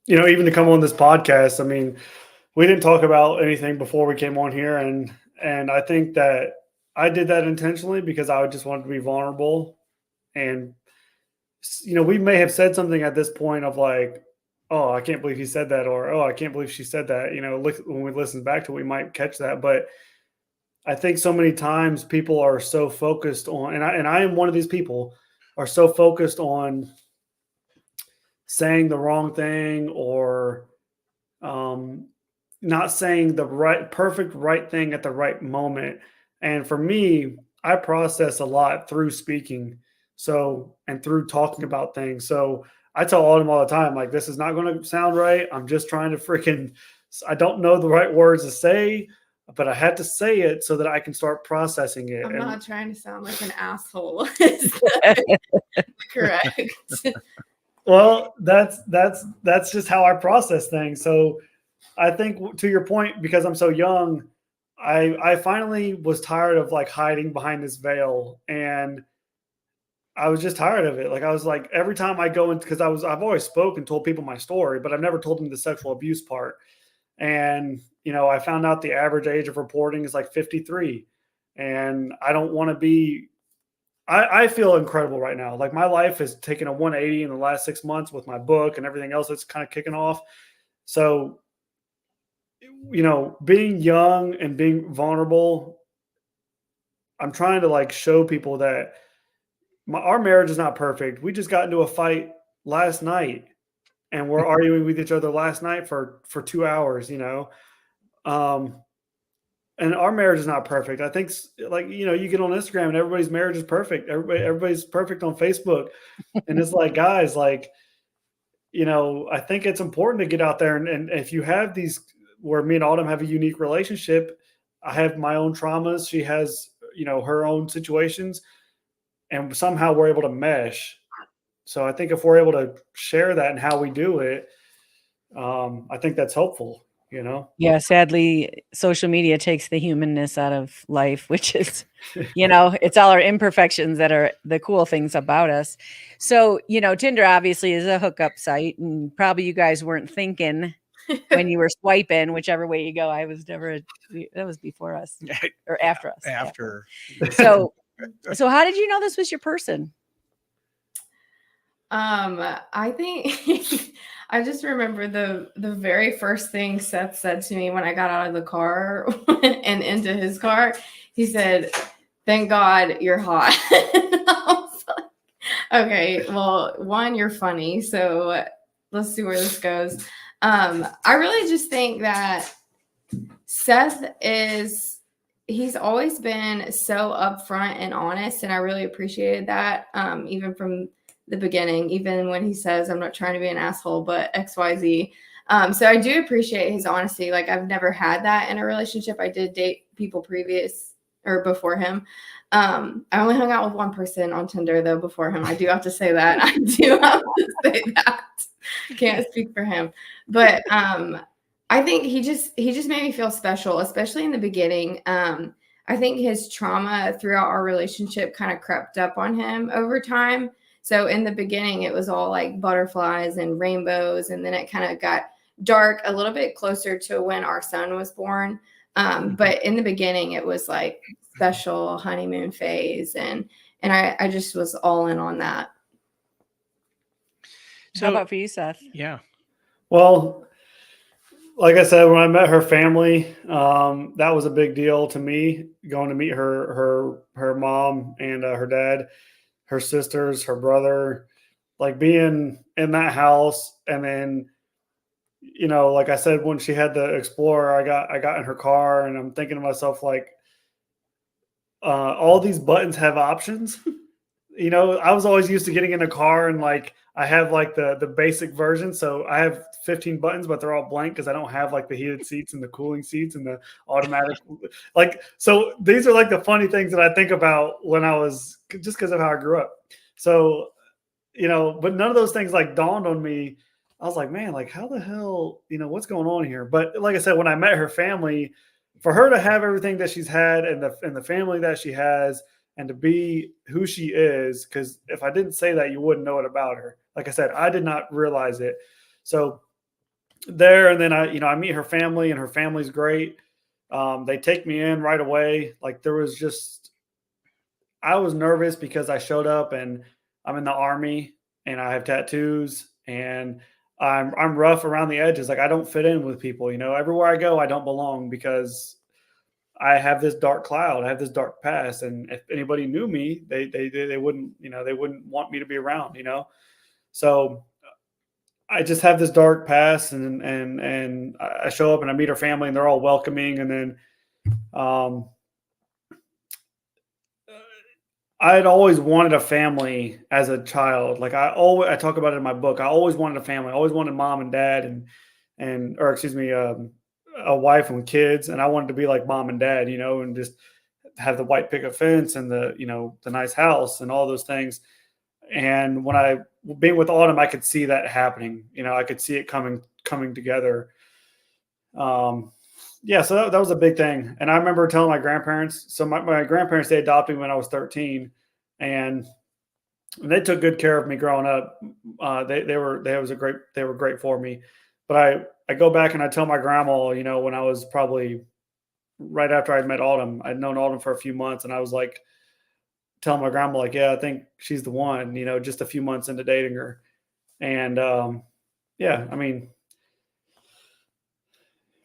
even to come on this podcast, I mean, we didn't talk about anything before we came on here. And I think that I did that intentionally because I just wanted to be vulnerable. And, we may have said something at this point of like, oh, I can't believe he said that, or, oh, I can't believe she said that. When we listen back to it, we might catch that. But I think so many times people are so focused on, and I am one of these people, are so focused on saying the wrong thing or not saying the perfect right thing at the right moment. And for me, I process a lot through speaking. So, and through talking about things. So I tell Autumn all the time, like, this is not going to sound right. I'm just trying to I don't know the right words to say, but I had to say it so that I can start processing it. I'm And not trying to sound like an asshole. Is that correct? well, that's just how I process things. So I think, to your point, because I'm so young, I finally was tired of like hiding behind this veil, and I was just tired of it. Like, I was like, every time I go in, because I've always spoken, told people my story, but I've never told them the sexual abuse part. And I found out the average age of reporting is like 53, and I don't want to be. I feel incredible right now. Like, my life has taken a 180 in the last 6 months with my book and everything else that's kind of kicking off. So, being young and being vulnerable, I'm trying to like show people that our marriage is not perfect. We just got into a fight last night, and we're arguing with each other last night for 2 hours, um, and our marriage is not perfect. I think, like, you get on Instagram and everybody's marriage is perfect. Everybody's perfect on Facebook. And it's like, guys, like, I think it's important to get out there. And if you have these, where me and Autumn have a unique relationship, I have my own traumas. She has, her own situations, and somehow we're able to mesh. So I think if we're able to share that and how we do it, I think that's helpful. Yeah, sadly, social media takes the humanness out of life, which is, it's all our imperfections that are the cool things about us. So, Tinder obviously is a hookup site, and probably you guys weren't thinking when you were swiping, whichever way you go. That was before us or after us. After. So how did you know this was your person? I think I just remember the very first thing Seth said to me when I got out of the car and into his car. He said, "Thank God you're hot." I was like, okay, well, one, you're funny, so let's see where this goes. I really just think that Seth he's always been so upfront and honest, and I really appreciated that, even from the beginning, even when he says, "I'm not trying to be an asshole, but XYZ." So I do appreciate his honesty. Like, I've never had that in a relationship. I did date people before him. I only hung out with one person on Tinder though before him. I do have to say that. I do have to say that. Can't speak for him, but I think he just made me feel special, especially in the beginning. I think his trauma throughout our relationship kind of crept up on him over time. So in the beginning, it was all like butterflies and rainbows. And then it kind of got dark a little bit closer to when our son was born. But in the beginning, it was like special honeymoon phase. And I just was all in on that. So, how about for you, Seth? Yeah. Well, like I said, when I met her family, that was a big deal to me, going to meet her mom and her dad, her sisters, her brother, like being in that house. And then, like I said, when she had the Explorer, I got in her car, and I'm thinking to myself, like, all these buttons have options. I was always used to getting in a car, and like, I have like the basic version. So I have 15 buttons, but they're all blank because I don't have like the heated seats and the cooling seats and the automatic. So these are like the funny things that I think about when I was, just because of how I grew up. So, but none of those things like dawned on me. I was like, man, like, how the hell, what's going on here? But like I said, when I met her family, for her to have everything that she's had and the family that she has, and to be who she is, because if I didn't say that, you wouldn't know it about her. Like I said, I did not realize it. So there, and then I meet her family, and her family's great. They take me in right away. Like, I was nervous because I showed up and I'm in the Army and I have tattoos, and I'm rough around the edges. Like, I don't fit in with people, everywhere I go, I don't belong because I have this dark cloud. I have this dark past. And if anybody knew me, they wouldn't, they wouldn't want me to be around, So I just have this dark past, and I show up and I meet her family, and they're all welcoming. And then I'd always wanted a family as a child. Like I talk about it in my book. I always wanted a family. I always wanted mom and dad or excuse me, a wife and kids. And I wanted to be like mom and dad, and just have the white picket fence and the nice house and all those things. And when I being with Autumn, I could see that happening. I could see it coming together. Yeah, so that was a big thing. And I remember telling my grandparents. So my grandparents, they adopted me when I was 13, and they took good care of me growing up. They were great for me. But I go back and I tell my grandma, when I was probably right after I'd met Autumn, I'd known Autumn for a few months, and I was like telling my grandma, like, yeah, I think she's the one, just a few months into dating her. And yeah, I mean,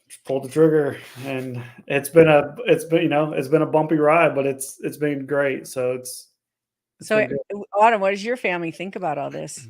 just pulled the trigger, and it's been a bumpy ride, but it's been great. So So Autumn, what does your family think about all this?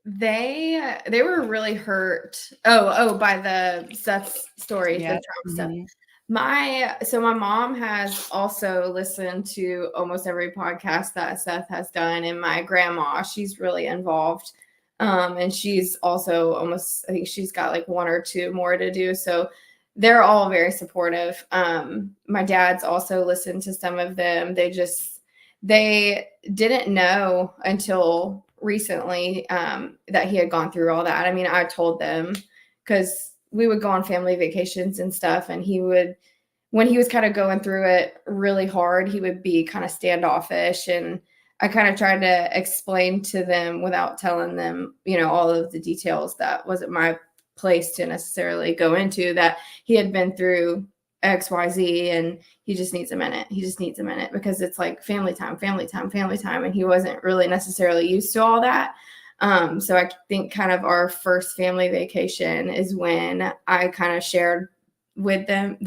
They were really hurt. Oh, by the Seth's story, Yeah. the trauma stuff. Mhm. My mom has also listened to almost every podcast that Seth has done, and my grandma, she's really involved. And she's also I think she's got like one or two more to do. So they're all very supportive. My dad's also listened to some of them. They didn't know until recently that he had gone through all that. I mean, I told them because we would go on family vacations and stuff, and when he was kind of going through it really hard, he would be kind of standoffish, and I kind of tried to explain to them without telling them, all of the details that wasn't my place to necessarily go into, that he had been through XYZ and he just needs a minute. He just needs a minute because it's like family time. And he wasn't really necessarily used to all that. So I think kind of our first family vacation is when I kind of shared with them.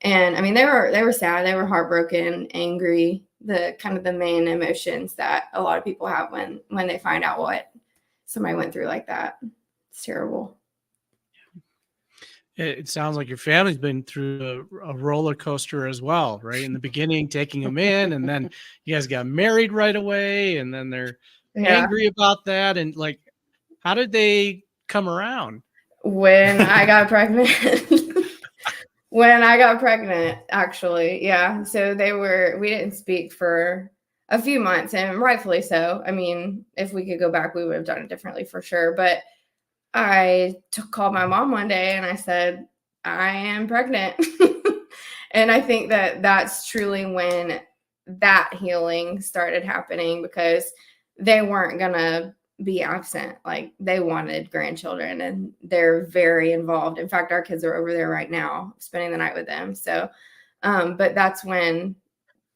And I mean, they were sad. They were heartbroken, angry, the kind of the main emotions that a lot of people have when they find out what somebody went through like that. It's terrible. It sounds like your family's been through a roller coaster as well, right? In the beginning, taking them in, and then you guys got married right away, and then they're angry about that. And like, how did they come around? When I got pregnant. Actually. Yeah. So we didn't speak for a few months, and rightfully so. I mean, if we could go back, we would have done it differently for sure. But I called my mom one day and I said, I am pregnant. And I think that that's truly when that healing started happening, because they weren't going to be absent. Like, they wanted grandchildren, and they're very involved. In fact, our kids are over there right now spending the night with them. So, but that's when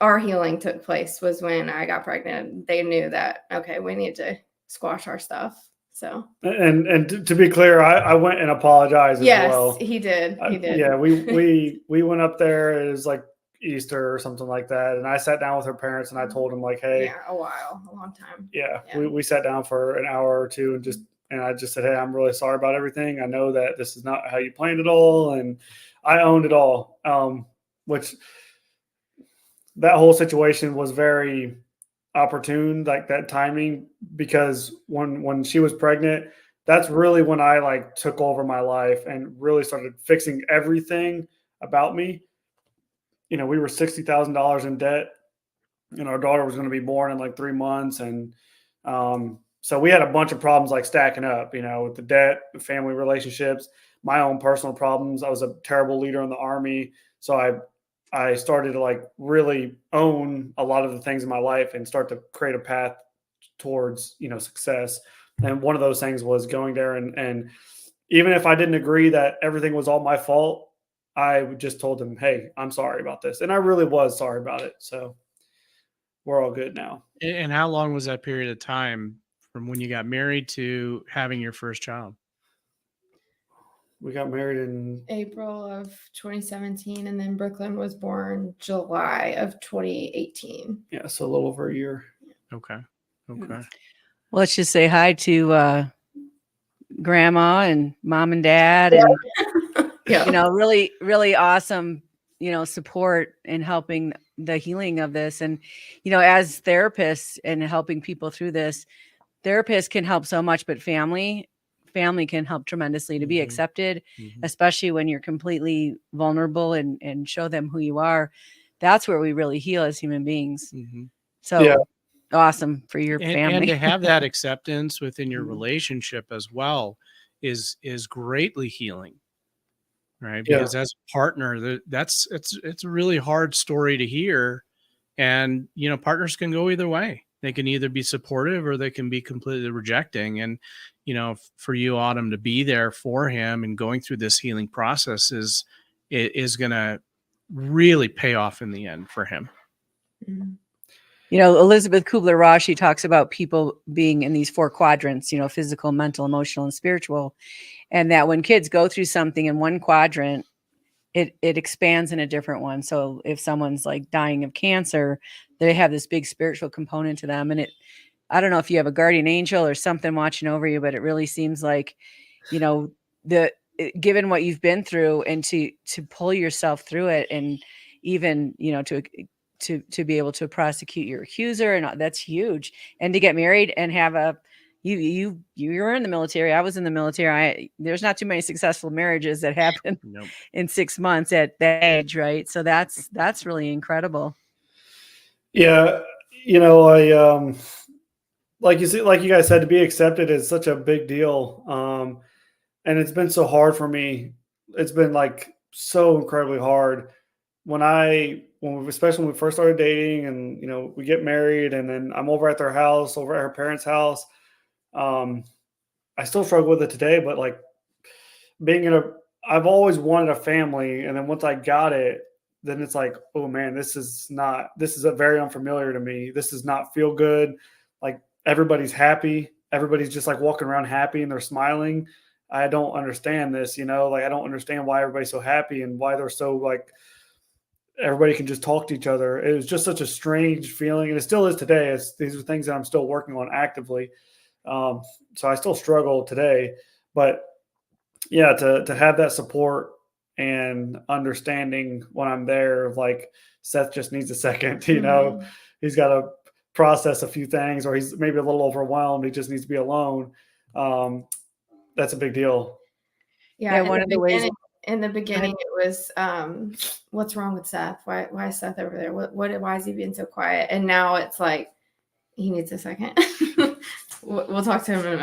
our healing took place, was when I got pregnant. They knew that, okay, we need to squash our stuff. So, and to be clear, I went and apologized as well. Yes, he did. He did. Yeah, we went up there. It was like Easter or something like that, and I sat down with her parents and I told them, like, hey, a long time. Yeah. We sat down for an hour or two and I just said, hey, I'm really sorry about everything. I know that this is not how you planned it all, and I owned it all. Which that whole situation was very opportune, like that timing, because when she was pregnant, that's really when I like took over my life and really started fixing everything about me. We were $60,000 in debt, and our daughter was going to be born in like 3 months, and so we had a bunch of problems like stacking up, with the debt, the family relationships, my own personal problems. I was a terrible leader in the Army, so I started to like really own a lot of the things in my life and start to create a path towards, success. And one of those things was going there. And even if I didn't agree that everything was all my fault, I just told them, hey, I'm sorry about this. And I really was sorry about it. So we're all good now. And how long was that period of time from when you got married to having your first child? We got married in April of 2017, and then Brooklyn was born July of 2018. Yeah, so a little over a year. Okay. Well, let's just say hi to grandma and mom and dad, and Yeah. really, really awesome, support in helping the healing of this. And, as therapists and helping people through this, therapists can help so much, but family can help tremendously to be accepted, especially when you're completely vulnerable and show them who you are. That's where we really heal as human beings. So awesome for your family. And to have that acceptance within your relationship as well is greatly healing, right? Because as a partner, it's a really hard story to hear. And, partners can go either way. They can either be supportive or they can be completely rejecting. And, for you, Autumn, to be there for him and going through this healing process is going to really pay off in the end for him. Elizabeth Kubler-Ross, she talks about people being in these 4 quadrants, physical, mental, emotional, and spiritual. And that when kids go through something in one quadrant, it expands in a different one. So if someone's like dying of cancer, they have this big spiritual component to them. And I don't know if you have a guardian angel or something watching over you, but it really seems like, given what you've been through and to pull yourself through it, and even, to be able to prosecute your accuser, and that's huge. And to get married and have you were in the military. I was in the military. There's not too many successful marriages that happen in 6 months at that age, right? So that's really incredible. Yeah, I like you guys said, to be accepted is such a big deal. And it's been so hard for me. It's been like so incredibly hard especially when we first started dating, and we get married, and then I'm over at their house, over at her parents' house. I still struggle with it today, but like I've always wanted a family. And then once I got it, then it's like, oh man, this is a very unfamiliar to me. This does not feel good. Like everybody's happy. Everybody's just like walking around happy and they're smiling. I don't understand this, like I don't understand why everybody's so happy and why they're so like, everybody can just talk to each other. It was just such a strange feeling. And it still is today. These are things that I'm still working on actively. So I still struggle today, but yeah, to have that support and understanding when I'm there of like, Seth just needs a second, he's got to process a few things, or he's maybe a little overwhelmed. He just needs to be alone. That's a big deal. Yeah. One of the ways in the beginning, it was, what's wrong with Seth? Why is Seth over there? Why is he being so quiet? And now it's like, he needs a second. We'll talk to him in a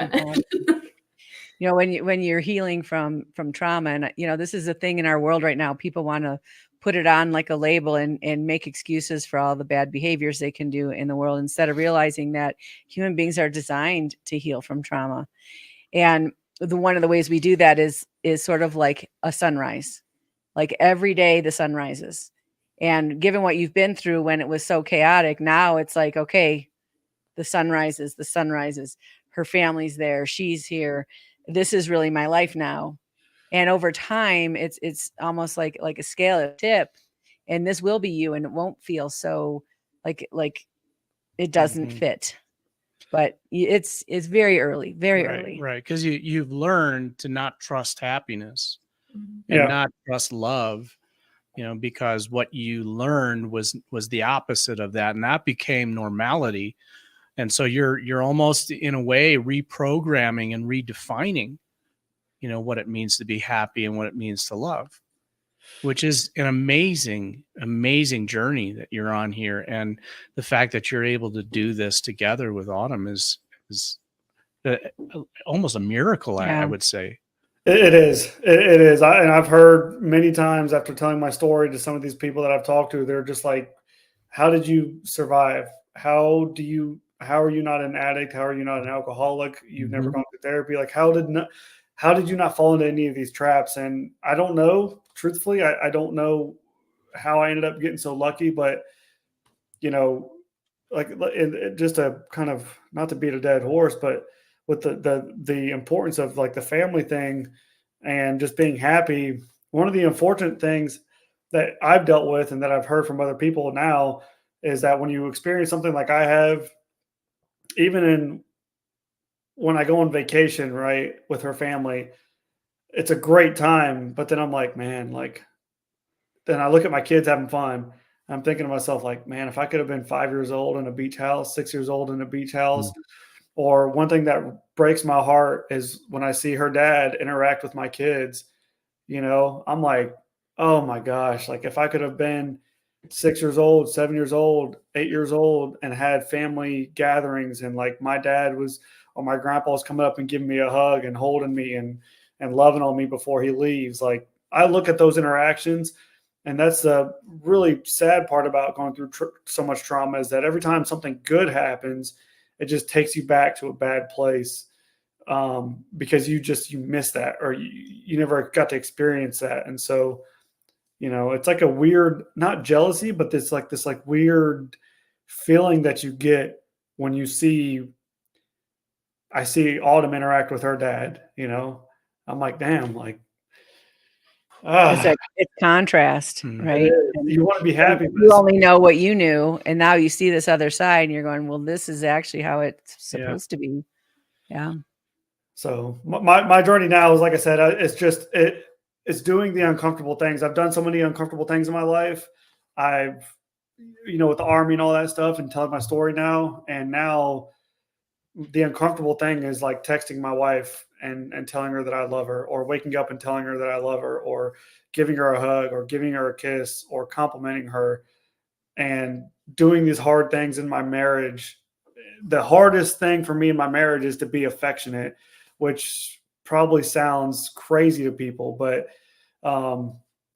minute. When you're healing from trauma, and this is a thing in our world right now, people want to put it on like a label and make excuses for all the bad behaviors they can do in the world, instead of realizing that human beings are designed to heal from trauma. And one of the ways we do that is sort of like a sunrise. Like every day the sun rises. And given what you've been through when it was so chaotic, now it's like, okay, the sun rises. Her family's there. She's here. This is really my life now. And over time, it's almost like a scale of tip. And this will be you, and it won't feel so like it doesn't fit. But it's very early, very early. Right. Because you've learned to not trust happiness and not trust love, because what you learned was the opposite of that. And that became normality. And so you're almost in a way reprogramming and redefining, what it means to be happy and what it means to love, which is an amazing, amazing journey that you're on here. And the fact that you're able to do this together with Autumn is almost a miracle, I would say. It is. It is. And I've heard many times after telling my story to some of these people that I've talked to, they're just like, how did you survive? How are you not an addict? How are you not an alcoholic? You've never gone to therapy. Like, how did you not fall into any of these traps? And I don't know, truthfully, I don't know how I ended up getting so lucky, but just to kind of, not to beat a dead horse, but with the importance of like the family thing and just being happy. One of the unfortunate things that I've dealt with and that I've heard from other people now is that when you experience something like I have, even when I go on vacation, right, with her family, it's a great time. But then I'm like, man, like, then I look at my kids having fun. I'm thinking to myself, like, man, if I could have been 5 years old in a beach house, 6 years old in a beach house, or one thing that breaks my heart is when I see her dad interact with my kids, I'm like, oh my gosh, like if I could have been 6 years old, 7 years old, 8 years old, and had family gatherings, and like my dad was or my grandpa was coming up and giving me a hug and holding me and loving on me before he leaves. Like I look at those interactions, and that's the really sad part about going through so much trauma is that every time something good happens, it just takes you back to a bad place, because you miss that, or you never got to experience that. And so, it's like a weird, not jealousy, but this weird feeling that you get when I see Autumn interact with her dad. I'm like, damn, like, It's contrast, right? you want to be happy, but You only know what you knew, and now you see this other side, and you're going, well, this is actually how it's supposed to be. Yeah. So my journey now is, like I said, it's doing the uncomfortable things. I've done so many uncomfortable things in my life. I've, with the Army and all that stuff, and telling my story now. And now the uncomfortable thing is like texting my wife and telling her that I love her, or waking up and telling her that I love her, or giving her a hug, or giving her a kiss, or complimenting her, and doing these hard things in my marriage. The hardest thing for me in my marriage is to be affectionate, which probably sounds crazy to people, but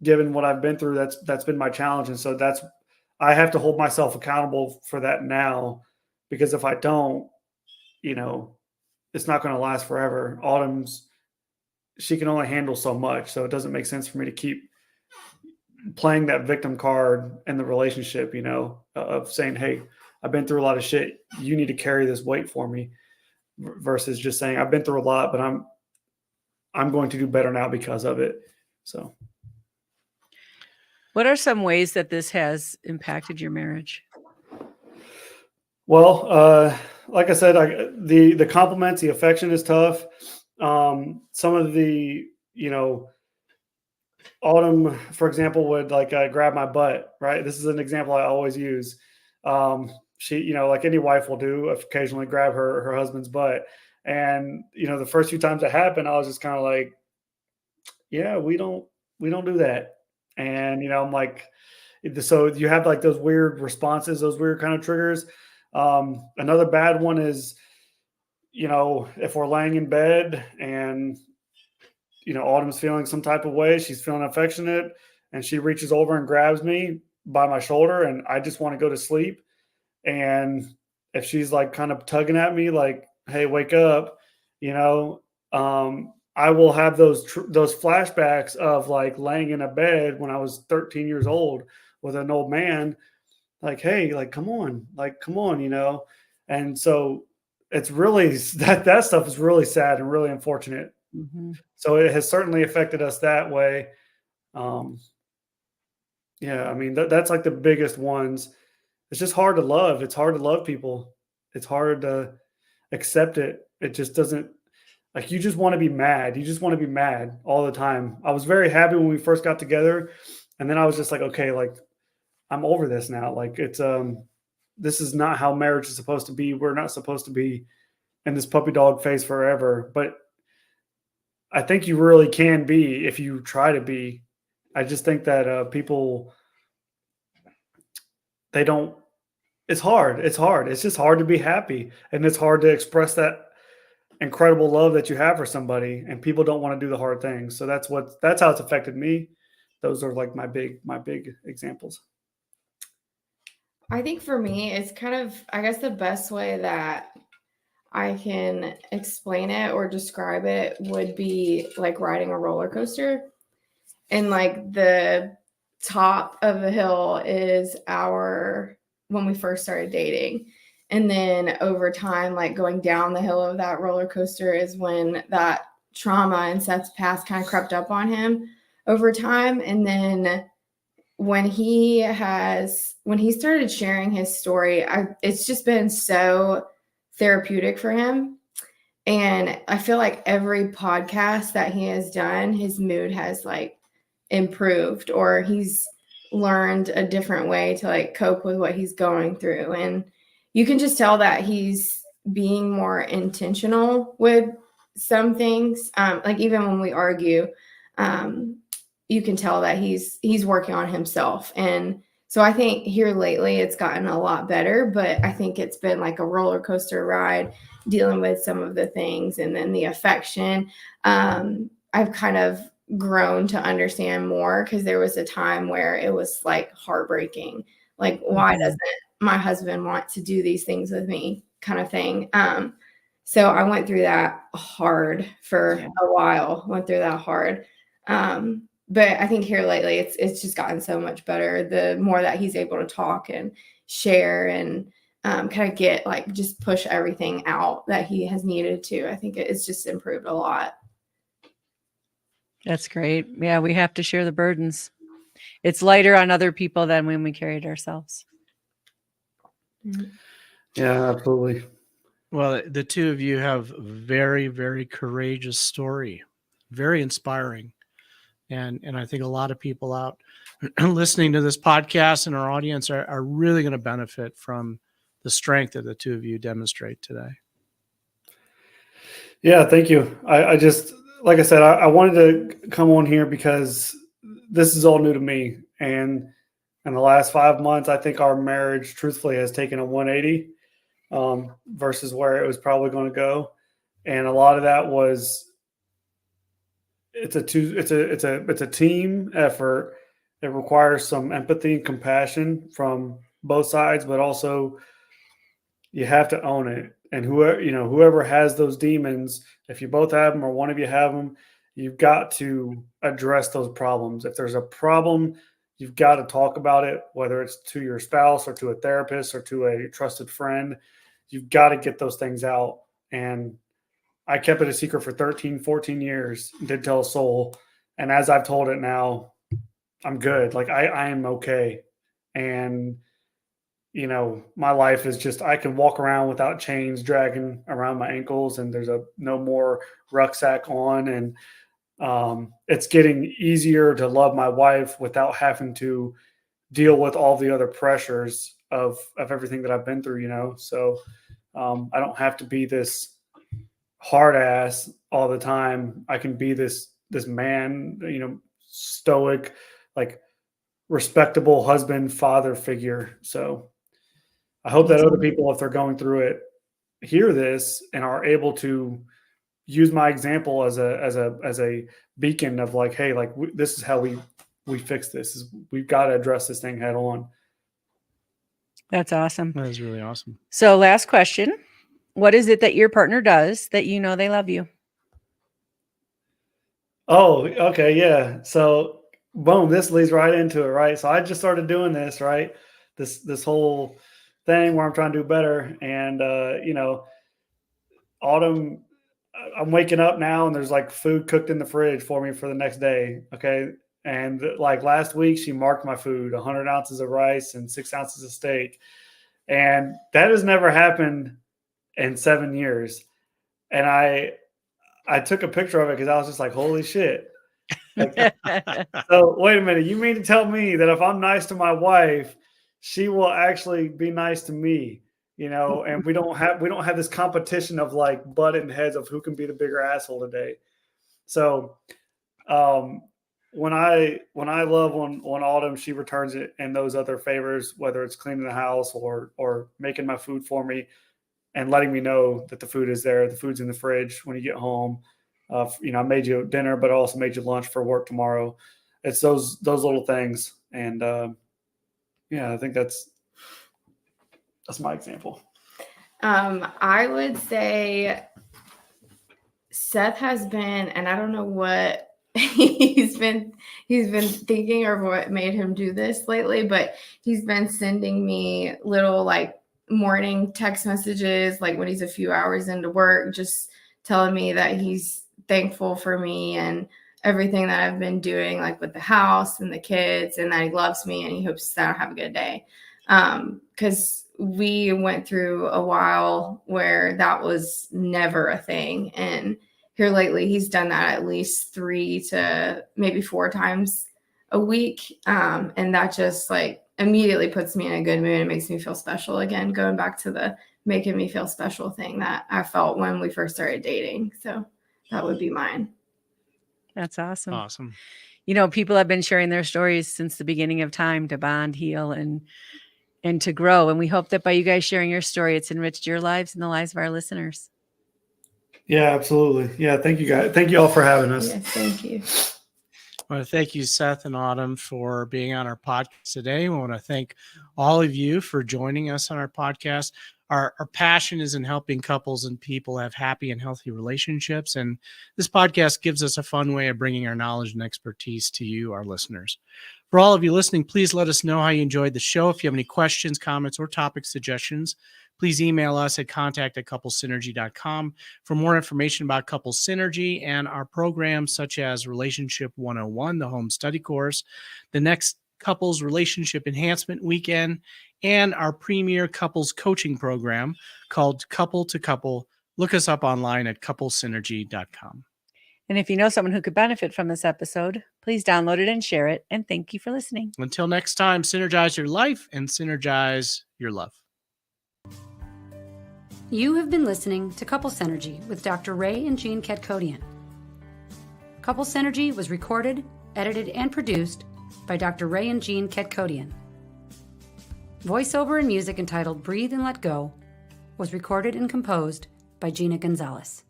given what I've been through, that's been my challenge. And so I have to hold myself accountable for that now, because if I don't, it's not going to last forever. She can only handle so much. So it doesn't make sense for me to keep playing that victim card in the relationship, of saying, hey, I've been through a lot of shit. You need to carry this weight for me, versus just saying I've been through a lot, but I'm going to do better now because of it. So what are some ways that this has impacted your marriage? Well, like I said, the compliments, the affection is tough. Some of the, Autumn, for example, would like grab my butt, right? This is an example I always use. She, like any wife will do, occasionally grab her husband's butt. And, the first few times it happened, I was just kind of like, yeah, we don't do that. And, I'm like, so you have like those weird responses, those weird kind of triggers. Another bad one is, if we're laying in bed and, Autumn's feeling some type of way, she's feeling affectionate, and she reaches over and grabs me by my shoulder, and I just want to go to sleep. And if she's like kind of tugging at me, like, hey, wake up, I will have those flashbacks of like laying in a bed when I was 13 years old with an old man, like, hey, like, come on, And so it's really, that stuff is really sad and really unfortunate. Mm-hmm. So it has certainly affected us that way. Yeah, I mean, that's like the biggest ones. It's just hard to love. It's hard to love people. It's hard to accept it. It just doesn't, like, you just want to be mad. You just want to be mad all the time. I was very happy when we first got together. And then I was just like, okay, like, I'm over this now. Like, it's, this is not how marriage is supposed to be. We're not supposed to be in this puppy dog phase forever. But I think you really can be if you try to be. I just think that people, they don't, it's hard. It's hard. It's just hard to be happy. And it's hard to express that incredible love that you have for somebody, and people don't want to do the hard things. So that's how it's affected me. Those are like my big examples. I think for me, it's kind of, I guess the best way that I can explain it or describe it would be like riding a roller coaster. And like the top of the hill is when we first started dating. And then over time, like going down the hill of that roller coaster is when that trauma and Seth's past kind of crept up on him over time. And then when he started sharing his story, it's just been so therapeutic for him. And I feel like every podcast that he has done, his mood has like improved, or he's learned a different way to like cope with what he's going through. And you can just tell that he's being more intentional with some things. Like even when we argue, you can tell that he's working on himself. And so I think here lately it's gotten a lot better, but I think it's been like a roller coaster ride dealing with some of the things. And then the affection, I've kind of grown to understand more, because there was a time where it was like heartbreaking. Like, why doesn't my husband want to do these things with me, kind of thing. So I went through that hard for a while, but I think here lately it's just gotten so much better. The more that he's able to talk and share and kind of get like just push everything out that he has needed to, I think it's just improved a lot. That's great. Yeah, we have to share the burdens. It's lighter on other people than when we carry it ourselves. Yeah, absolutely. Well, the two of you have a very, very courageous story, very inspiring. And I think a lot of people out listening to this podcast and our audience are really going to benefit from the strength that the two of you demonstrate today. Yeah, thank you. I just, like I said, I wanted to come on here because this is all new to me. And in the last 5 months, I think our marriage truthfully has taken a 180 versus where it was probably going to go. And a lot of that was, it's a team effort. It requires some empathy and compassion from both sides, but also you have to own it. And whoever has those demons, if you both have them or one of you have them, you've got to address those problems. If there's a problem, you've got to talk about it, whether it's to your spouse or to a therapist or to a trusted friend. You've got to get those things out. And I kept it a secret for 13, 14 years, didn't tell a soul. And as I've told it now, I'm good. Like I am okay. And, my life is just, I can walk around without chains dragging around my ankles, and there's no more rucksack on. And it's getting easier to love my wife without having to deal with all the other pressures of everything that I've been through, So I don't have to be this hard ass all the time. I can be this man, stoic, like respectable husband, father figure. So I hope that other people, if they're going through it, hear this and are able to use my example as a beacon of like, hey, like this is how we fix this. We've got to address this thing head on. That's awesome. That is really awesome. So last question. What is it that your partner does that you know they love you? Oh, okay. Yeah. So boom, this leads right into it. Right. So I just started doing this, right. This whole thing where I'm trying to do better. And, Autumn, I'm waking up now and there's like food cooked in the fridge for me for the next day. Okay. And like last week, she marked my food, 100 ounces of rice and 6 ounces of steak. And that has never happened in 7 years. And I took a picture of it because I was just like, holy shit. Like, so wait a minute. You mean to tell me that if I'm nice to my wife, she will actually be nice to me, and we don't have this competition of like butting heads of who can be the bigger asshole today. So when I love on Autumn, she returns it in those other favors, whether it's cleaning the house or making my food for me and letting me know that the food is there. The food's in the fridge when you get home. I made you dinner, but I also made you lunch for work tomorrow. It's those little things. And I think that's my example. I would say Seth has been, and I don't know what he's been thinking or what made him do this lately, but he's been sending me little like morning text messages, like when he's a few hours into work, just telling me that he's thankful for me and everything that I've been doing, like with the house and the kids, and that he loves me and he hopes that I have a good day. Because we went through a while where that was never a thing. And here lately, he's done that at least 3 to maybe 4 times a week. And that just like immediately puts me in a good mood and makes me feel special again, going back to the making me feel special thing that I felt when we first started dating. So that would be mine. That's awesome. Awesome. You know, people have been sharing their stories since the beginning of time to bond, heal, and to grow. And we hope that by you guys sharing your story, it's enriched your lives and the lives of our listeners. Yeah, absolutely. Yeah. Thank you guys. Thank you all for having us. Yes, thank you. I want to thank you, Seth and Autumn, for being on our podcast today. I want to thank all of you for joining us on our podcast. Our passion is in helping couples and people have happy and healthy relationships. And this podcast gives us a fun way of bringing our knowledge and expertise to you, our listeners. For all of you listening, please let us know how you enjoyed the show. If you have any questions, comments, or topic suggestions, please email us at contact@couplesynergy.com. For more information about Couples Synergy and our programs such as Relationship 101, the home study course, the next Couples Relationship Enhancement Weekend, and our premier couples coaching program called Couple to Couple, look us up online at couplesynergy.com. And if you know someone who could benefit from this episode, please download it and share it. And thank you for listening. Until next time, synergize your life and synergize your love. You have been listening to Couple Synergy with Dr. Ray and Jean Ketkodian. Couple Synergy was recorded, edited, and produced by Dr. Ray and Jean Ketkodian. Voiceover and music entitled Breathe and Let Go was recorded and composed by Gina Gonzalez.